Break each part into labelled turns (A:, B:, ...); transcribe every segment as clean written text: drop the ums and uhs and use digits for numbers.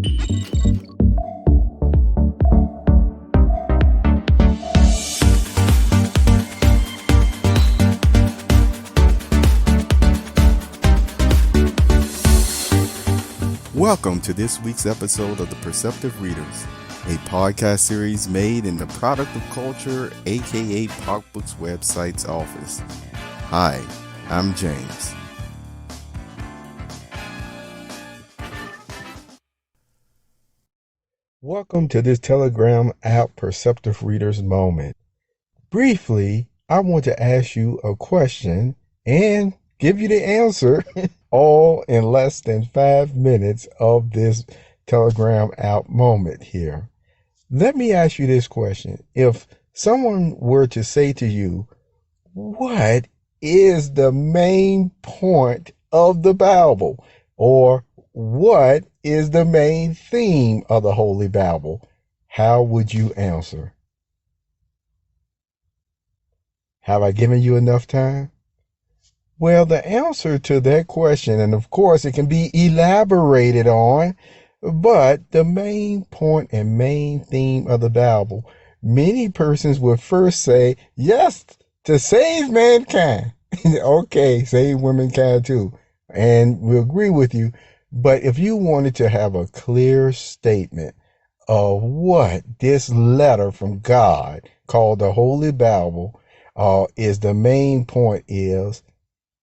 A: Welcome to this week's episode of The Perceptive Readers, a podcast series made in the Product of Culture, aka Pop Books website's office. Hi, I'm James. Welcome to this Telegram app Perceptive Readers moment. Briefly, I want to ask you a question and give you the answer all in less than 5 minutes of this Telegram app moment here. Let me ask you this question. If someone were to say to you, what is the main point of the Bible? Or what is the main theme of the Holy Bible? How would you answer? Have I given you enough time? Well, the answer to that question, and of course it can be elaborated on, but the main point and main theme of the Bible, many persons would first say, yes, to save mankind. Okay, save womankind too. And we agree with you. But if you wanted to have a clear statement of what this letter from God called the Holy Bible is, the main point is,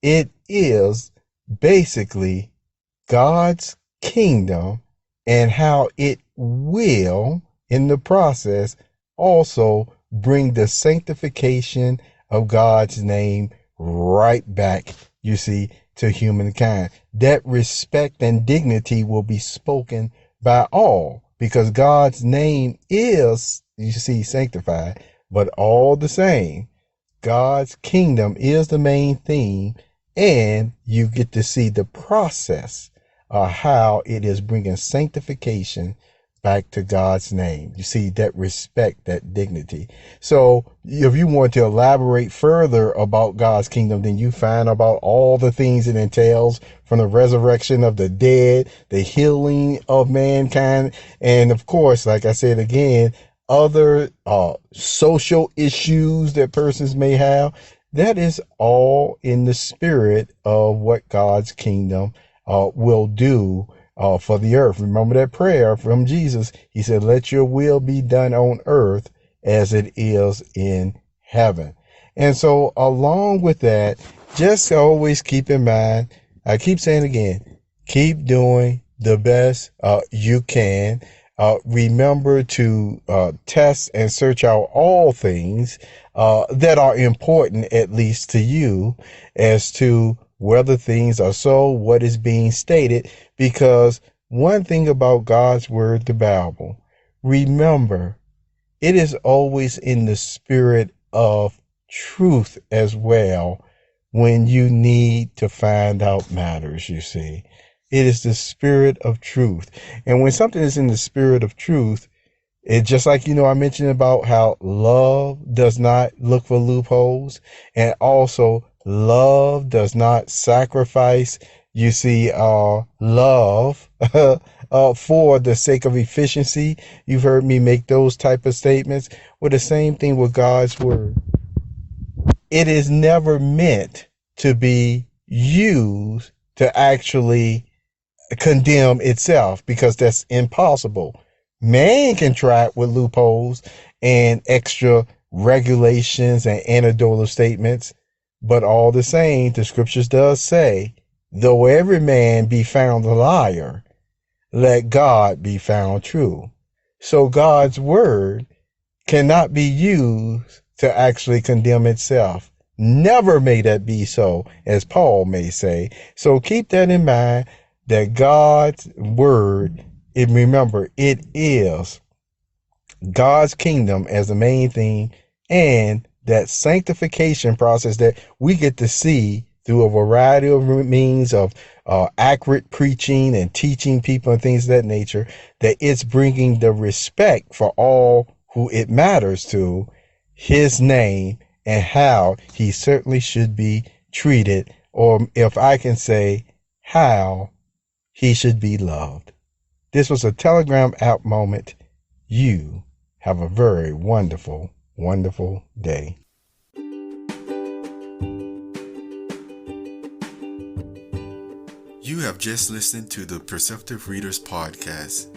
A: it is basically God's kingdom and how it will, in the process, also bring the sanctification of God's name right back, you see, to humankind. That respect and dignity will be spoken by all because God's name is, you see, sanctified, but all the same, God's kingdom is the main theme. And you get to see the process of how it is bringing sanctification back to God's name. You see, that respect, that dignity. So if you want to elaborate further about God's kingdom, then you find about all the things it entails, from the resurrection of the dead, the healing of mankind, and of course, like I said again, other social issues that persons may have. That is all in the spirit of what God's kingdom will do for the earth. Remember that prayer from Jesus. He said, let your will be done on earth as it is in heaven. And so along with that, just always keep in mind, I keep saying again, keep doing the best you can. Remember to test and search out all things that are important, at least to you, as to whether things are so, what is being stated. Because one thing about God's word, the Bible, remember, it is always in the spirit of truth as well when you need to find out matters, you see. It is the spirit of truth. And when something is in the spirit of truth, it just like, I mentioned about how love does not look for loopholes, and also love does not sacrifice, you see, love for the sake of efficiency. You've heard me make those type of statements. Well, the same thing with God's word. It is never meant to be used to actually condemn itself, because that's impossible. Man can try it with loopholes and extra regulations and anecdotal statements, but all the same, the scriptures does say, though every man be found a liar, let God be found true. So God's word cannot be used to actually condemn itself. Never may that be so, as Paul may say. So keep that in mind, that God's word, and remember, it is God's kingdom as the main thing, and that sanctification process that we get to see through a variety of means of accurate preaching and teaching people and things of that nature, that it's bringing the respect for all who it matters to, his name, and how he certainly should be treated, or if I can say, how he should be loved. This was a Telegram app moment. You have a very wonderful, wonderful day.
B: You have just listened to the Perceptive Readers Podcast.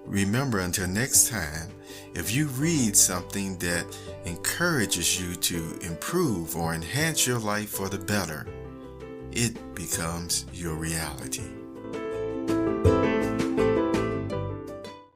B: Remember, until next time, if you read something that encourages you to improve or enhance your life for the better, it becomes your reality.